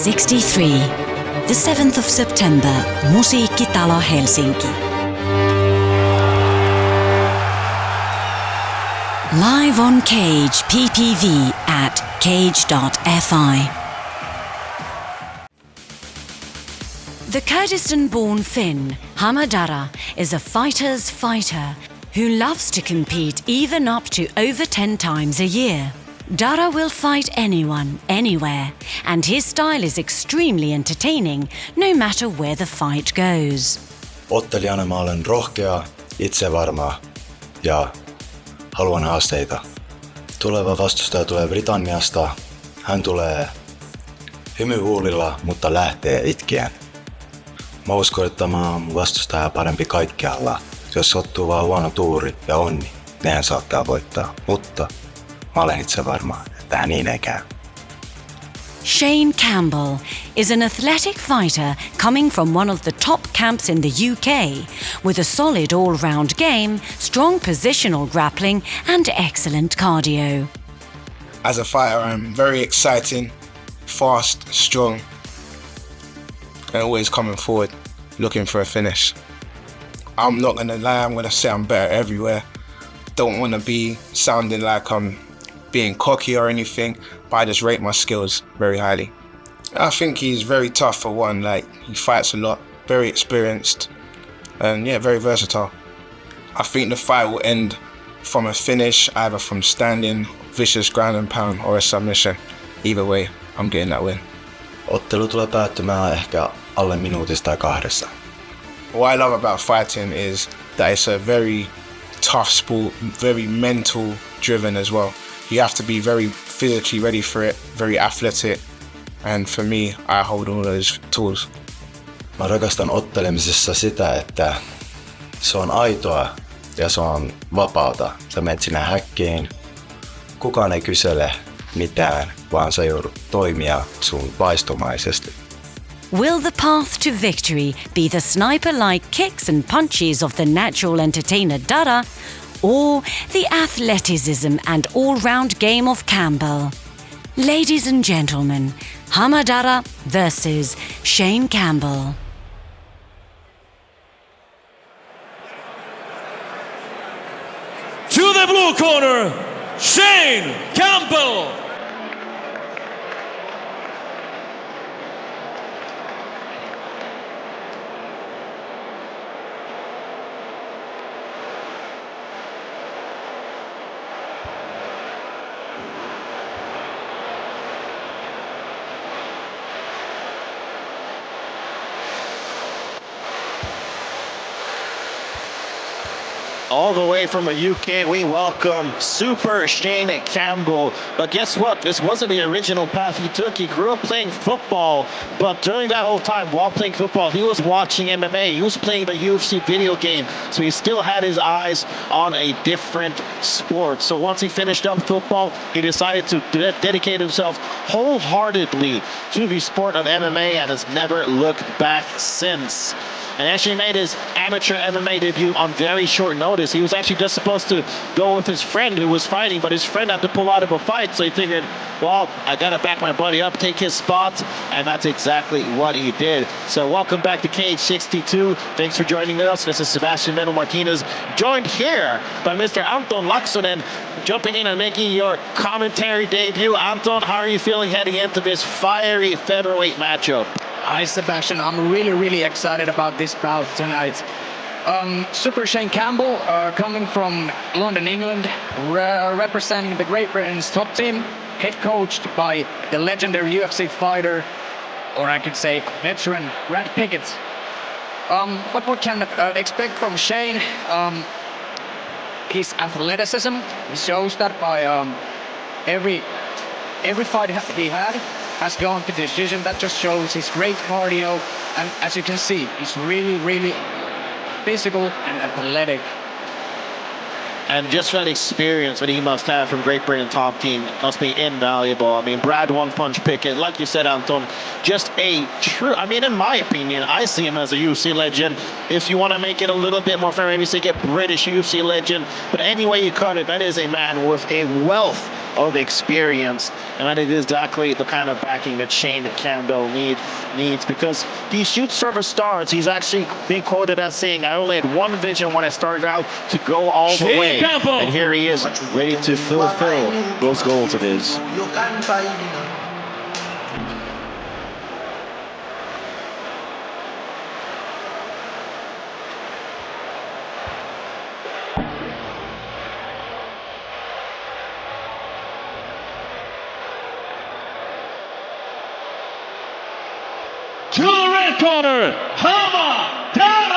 1963, the 7th of September, Musiikkitalo, Helsinki. Live on Cage PPV at cage.fi. The Kurdistan-born Finn, Hama Dara, is a fighter's fighter who loves to compete even up to over 10 times a year. Dara will fight anyone, anywhere, and his style is extremely entertaining no matter where the fight goes. Ottelijana mä olen rohkea, itsevarma ja haluan haasteita. Tuleva vastustaja tulee Britanniasta. Hän tulee hymyhuulilla, mutta lähtee itkien. Mä uskon, että mä oon mun vastustaja parempi kaikkialla. Jos sattuu vaan huono tuuri ja onni, nehän saattaa voittaa. Mutta mä olen itse varma, että niin ei käy. Shane Campbell is an athletic fighter coming from one of the top camps in the UK, with a solid all-round game, strong positional grappling and excellent cardio. As a fighter, I'm very exciting, fast, strong, and always coming forward, looking for a finish. I'm not gonna lie, I'm gonna say I'm better everywhere. Don't wanna be sounding like I'm being cocky or anything, but I just rate my skills very highly. I think he's very tough for one, like he fights a lot, very experienced, and yeah, very versatile. I think the fight will end from a finish, either from standing, vicious ground and pound, or a submission. Either way, I'm getting that win. Ottelu tulee päättymään ehkä alle minuutista tai 2. What I love about fighting is that it's a very tough sport, very mental driven as well. You have to be very physically ready for it, very athletic, and for me, I hold all those tools. Mä rakastan ottelemisessa sitä, että se on aitoa ja se on vapaata. Sä menet sinne häkkiin, kukaan ei kysele mitään, vaan sä joudut toimia sun vaistomaisesti. Will the path to victory be the sniper-like kicks and punches of the natural entertainer Dara, or the athleticism and all-round game of Campbell? Ladies and gentlemen, Hama Dara versus Shane Campbell. To the blue corner, Shane Campbell. All the way from the UK, we welcome Super Shane Campbell. But guess what? This wasn't the original path he took. He grew up playing football, but during that whole time while playing football, he was watching MMA. He was playing the UFC video game. So he still had his eyes on a different sport. So once he finished up football, he decided to dedicate himself wholeheartedly to the sport of MMA and has never looked back since. And actually made his amateur MMA debut on very short notice. He was actually just supposed to go with his friend who was fighting, but his friend had to pull out of a fight, so he figured, well, I gotta back my buddy up, take his spot, and that's exactly what he did. So welcome back to Cage 62. Thanks for joining us. This is Sebastian Meno Martinez, joined here by Mr. Anton Laksonen, jumping in and making your commentary debut. Anton, how are you feeling heading into this fiery featherweight matchup? Hi Sebastian, I'm really excited about this bout tonight. Super Shane Campbell, coming from London, England, representing the Great Britain's top team, head coached by the legendary UFC fighter, or I could say veteran, Brad Pickett. What can expect from Shane? His athleticism, he shows that by every fight he had has gone to decision. That just shows his great cardio, and as you can see, he's really physical and athletic. And just that experience that he must have from Great Britain top team must be invaluable. I mean, Brad One Punch Pickett, like you said, Anton, just a true, I mean, in my opinion, I see him as a UFC legend. If you want to make it a little bit more fair, maybe say get British UFC legend. But any way you cut it, that is a man with a wealth of experience, and that is exactly the kind of backing that Shane Campbell needs, because these shoot service starts, he's actually being quoted as saying, I only had one vision when I started out, to go all the Shane way. Campbell. And here he is, ready to fulfill those goals of his. To the red corner, Hama, Dara.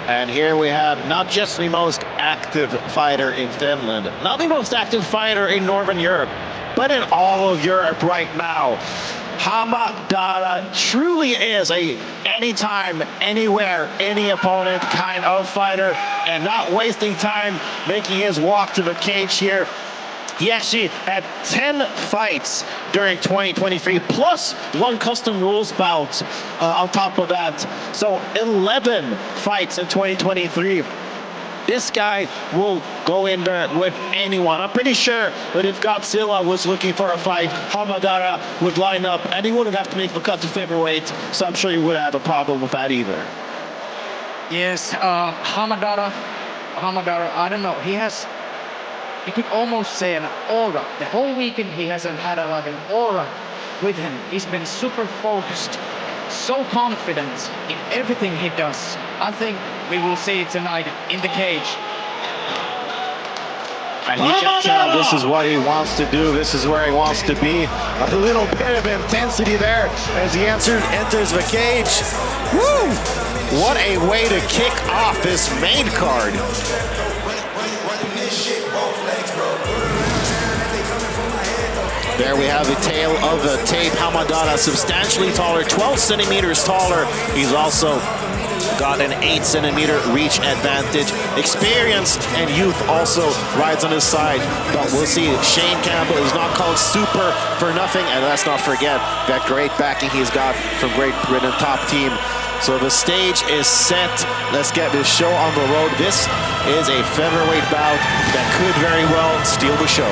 And here we have not just the most active fighter in Finland, not the most active fighter in Northern Europe, but in all of Europe right now. Hama Dara truly is a anytime, anywhere, any opponent kind of fighter, and not wasting time making his walk to the cage here. He actually had 10 fights during 2023, plus one custom rules bout on top of that. So 11 fights in 2023. This guy will go in there with anyone. I'm pretty sure that if Godzilla was looking for a fight, Hama Dara would line up, and he wouldn't have to make the cut to featherweight, so I'm sure he wouldn't have a problem with that either. Yes, Hama Dara, I don't know, you could almost say an aura. The whole weekend he hasn't had like an aura with him. He's been super focused, so confident in everything he does. I think we will see it tonight in the cage. And he can tell this is what he wants to do. This is where he wants to be. A little bit of intensity there as he enters the cage. Woo! What a way to kick off this main card. There we have the tail of the tape. Hama Dara substantially taller, 12 centimeters taller. He's also got an 8 centimeter reach advantage. Experience and youth also rides on his side. But we'll see, Shane Campbell is not called super for nothing. And let's not forget that great backing he's got from Great Britain top team. So the stage is set. Let's get this show on the road. This is a featherweight bout that could very well steal the show.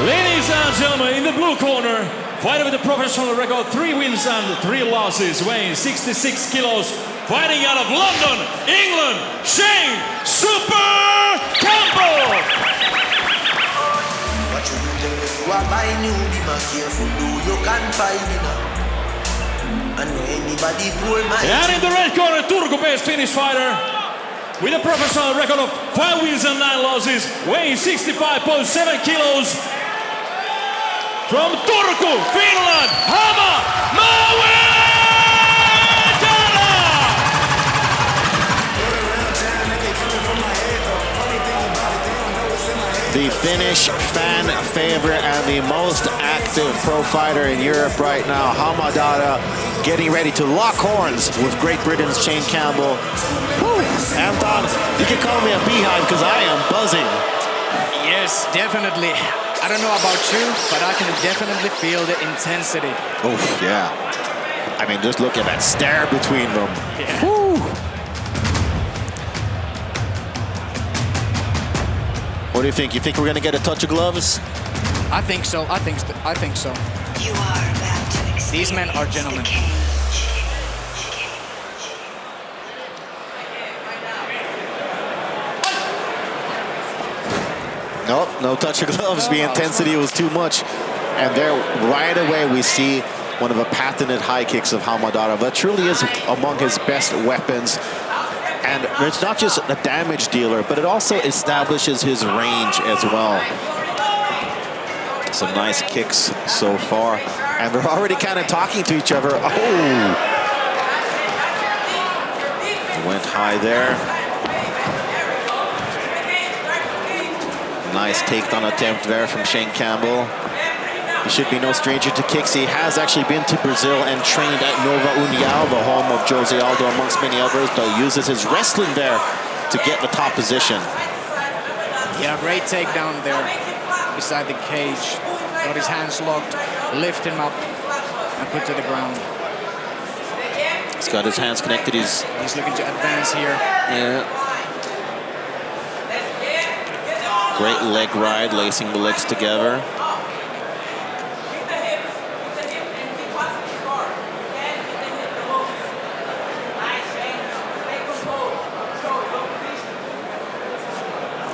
Ladies and gentlemen, in the blue corner, fighter with a professional record, 3 wins and 3 losses, weighing 66 kilos, fighting out of London, England, Shane Super Campbell! And in the red corner, Turku-based Finnish fighter, with a professional record of 5 wins and 9 losses, weighing 65.7 kilos, from Turku, Finland, Hama Dara! The Finnish fan favorite and the most active pro fighter in Europe right now, Hama Dara, getting ready to lock horns with Great Britain's Shane Campbell. Whew. Anton, you can call me a beehive because I am buzzing. Yes, definitely. I don't know about you, but I can definitely feel the intensity. Oh, yeah. I mean, just look at that stare between them. Yeah. Woo. What do you think? You think we're going to get a touch of gloves? I think so. I think so. You are about to These men are gentlemen. Oh, no touch of gloves. The intensity was too much. And there, right away, we see one of the patented high kicks of Hama Dara. That truly is among his best weapons. And it's not just a damage dealer, but it also establishes his range as well. Some nice kicks so far. And they're already kind of talking to each other. Oh! Went high there. Nice takedown attempt there from Shane Campbell. He should be no stranger to kicks. He has actually been to Brazil and trained at Nova União, the home of Jose Aldo, amongst many others, but uses his wrestling there to get the top position. Yeah, great takedown there beside the cage. Got his hands locked, lift him up, and put to the ground. He's got his hands connected. He's looking to advance here. Yeah. Great leg ride, lacing the legs together.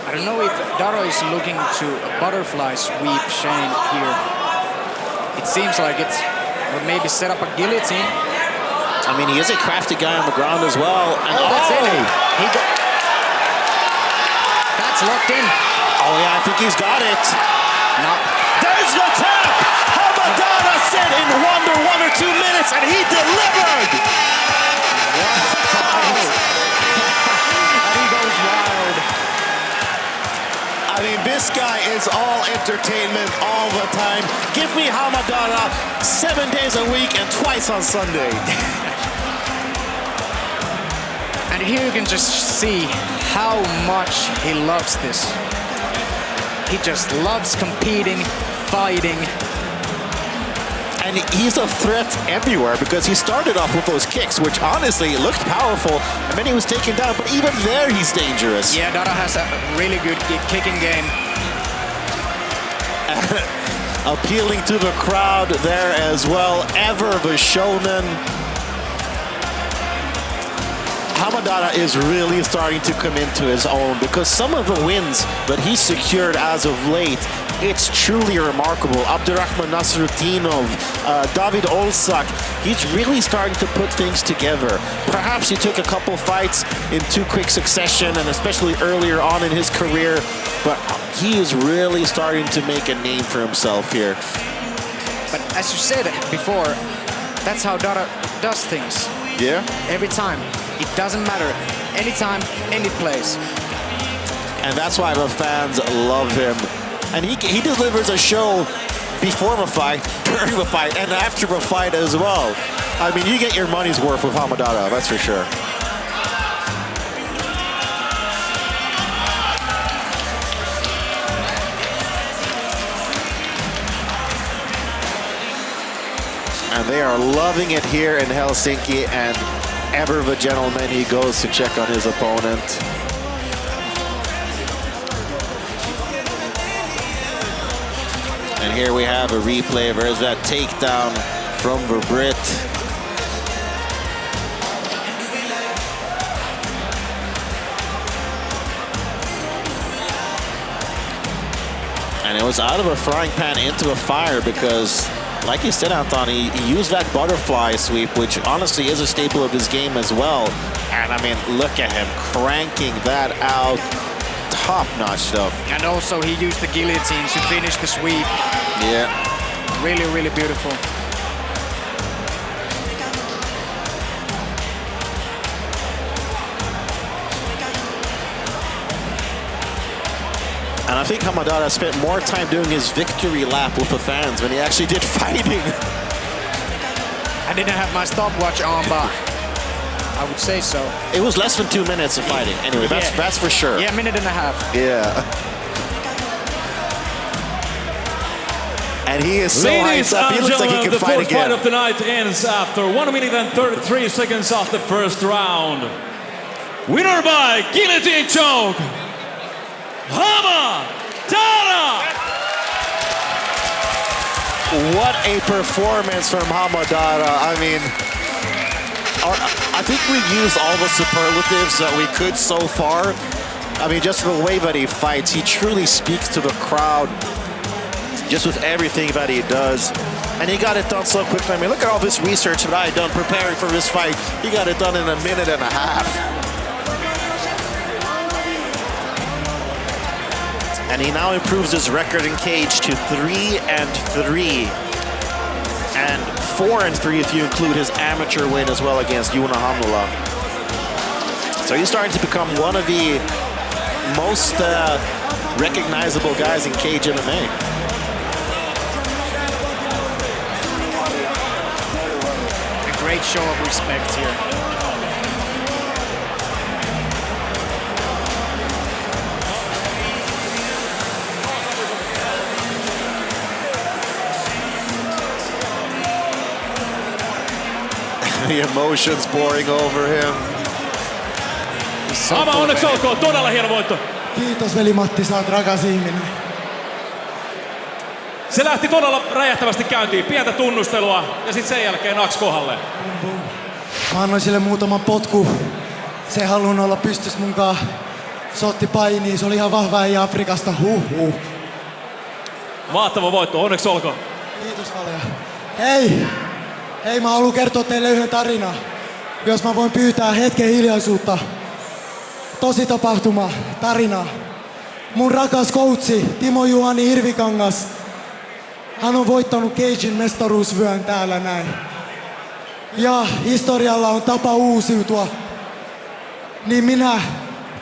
I don't know if Dara is looking to butterfly sweep Shane here. It seems like it's, or maybe set up a guillotine. I mean, he is a crafty guy on the ground as well. And that's it. That's locked in. Oh yeah, I think he's got it. No. There's the tap! Hama Dara said in under 1 or 2 minutes, and he delivered! Wow. And he goes wild. I mean, this guy is all entertainment all the time. Give me Hama Dara 7 days a week and twice on Sunday. And here you can just see how much he loves this. He just loves competing, fighting. And he's a threat everywhere because he started off with those kicks, which honestly looked powerful, and then he was taken down, but even there he's dangerous. Yeah, Dara has a really good kicking game. Appealing to the crowd there as well. Ever the shonen. Hama Dara is really starting to come into his own because some of the wins that he's secured as of late, it's truly remarkable. Abdurrahman Nasruddinov, David Olsak, he's really starting to put things together. Perhaps he took a couple fights in too quick succession, and especially earlier on in his career, but he is really starting to make a name for himself here. But as you said before, that's how Dara does things. Yeah? Every time. It doesn't matter. Anytime, any place. And that's why the fans love him. And he delivers a show before the fight, during the fight, and after the fight as well. I mean, you get your money's worth with Hama Dara, that's for sure. And they are loving it here in Helsinki, and ever the gentleman he goes to check on his opponent. And here we have a replay. There's that takedown from the Brit. And it was out of a frying pan into a fire because, like you said, Anton, he used that butterfly sweep, which honestly is a staple of his game as well. And I mean, look at him cranking that out. Top-notch stuff. And also he used the guillotine to finish the sweep. Yeah. Really, really beautiful. And I think Hama Dara spent more time doing his victory lap with the fans than he actually did fighting. I didn't have my stopwatch on, but I would say so. It was less than 2 minutes of fighting. Anyway, that's for sure. Yeah, a minute and a half. Yeah. And he is so hyped up. He looks like he can fight again. The fourth fight of the night ends after 1 minute and 33 seconds of the first round. Winner by guillotine choke, Hama Dara! What a performance from Hama Dara. I mean, I think we've used all the superlatives that we could so far. I mean, just the way that he fights, he truly speaks to the crowd just with everything that he does. And he got it done so quickly. I mean, look at all this research that I done preparing for this fight. He got it done in a minute and a half. And he now improves his record in cage to 3-3. And 4-3 if you include his amateur win as well against Joona Hamnula. So he's starting to become one of the most recognizable guys in cage MMA. A great show of respect here. The emotions pouring over him. Hama, onneksi olkoon, todella hieno voitto. Kiitos veli Matti, sä oot rakas ihminen. Se lähti todella räjähtävästi käyntiin, pientä tunnustelua ja sitten sen jälkeen naks kohdalle. Mä annoin sille muutaman potku. Se ei halunnut olla pystys munkaan. Se otti painiin, se oli ihan vahva ei Afrikasta. Mahtava voitto, onneksi olkoon. Kiitos Valea. Hei, mä haluan kertoa teille yhden tarinan. Jos mä voin pyytää hetken hiljaisuutta. Tosi tapahtuma, tarina. Mun rakas coachi Timo Juhani Hirvikangas. Hän on voittanut Cagein mestaruusvyön täällä näin. Ja historialla on tapa uusiutua. Niin minä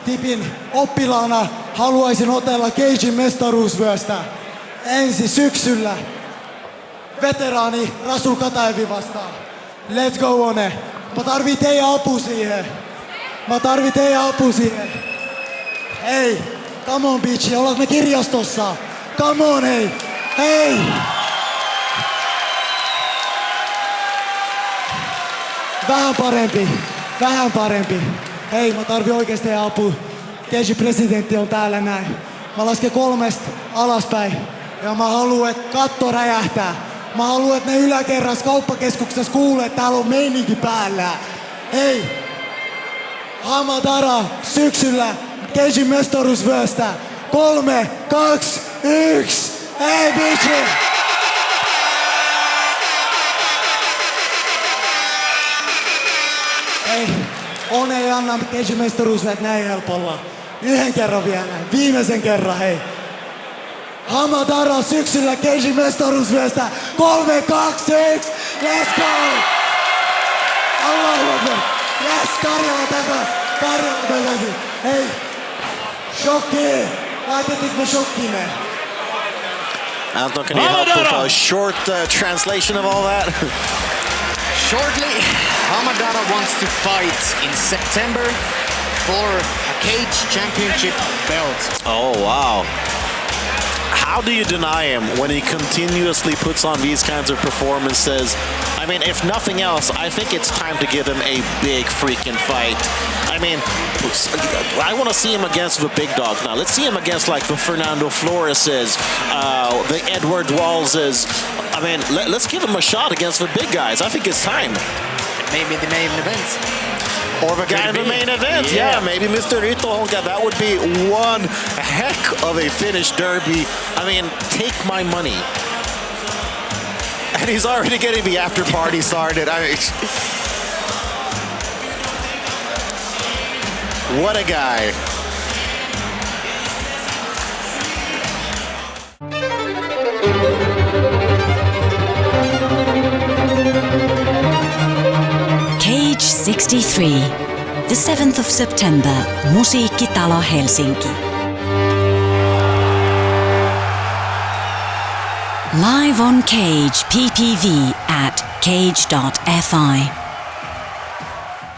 Tipin oppilaana haluaisin otella Cagein mestaruusvyöstä ensi syksyllä. Veteraani Rasul Kataevi vastaan. Let's go One. Mä tarvii teidän apu siihen. Hei, come on bitch, ollaanko me kirjastossa? Come on hei. Vähän parempi. Hei, mä tarvii oikeesti teidän apu. Cage presidentti on täällä näin. Mä lasken 3 alaspäin. Ja mä haluan, että katto räjähtää. Mä haluan, että ne yläkerras kauppakeskuksessa kuulee, että täällä on meininki päällä. Hei! Hama Dara syksyllä Cagein mestaruusvyöstä. 3, 2, 1. Hei bitchi! Hei, On ei anna Cagein mestaruusvyöt näin helpolla. Yhden kerran vielä, viimeisen kerran hei. Hama Dara syksyllä Cagein mestaruusvyöstä. 3, 2, 1, let's go! Allahu Akbar! Yes, Karjala takaisin. Hei, shokki! Laitettiinko me shokkiin? Anton, can you help with a short translation of all that? Shortly, Hama Dara wants to fight in September for a Cage championship belt. Oh, wow. How do you deny him when he continuously puts on these kinds of performances? I mean, if nothing else, I think it's time to give him a big freaking fight. I mean, I want to see him against the big dogs now. Let's see him against like the Fernando Floreses, the Edward Walses. I mean, let's give him a shot against the big guys. I think it's time. Maybe the main event. Or the guy in the main event, yeah, maybe Mr. Itohonka. That would be one heck of a Finnish derby. I mean, take my money. And he's already getting the after party started. I mean, what a guy. Cage 63, the 7th of September, Musiikkitalo, Helsinki. Live on Cage PPV at cage.fi.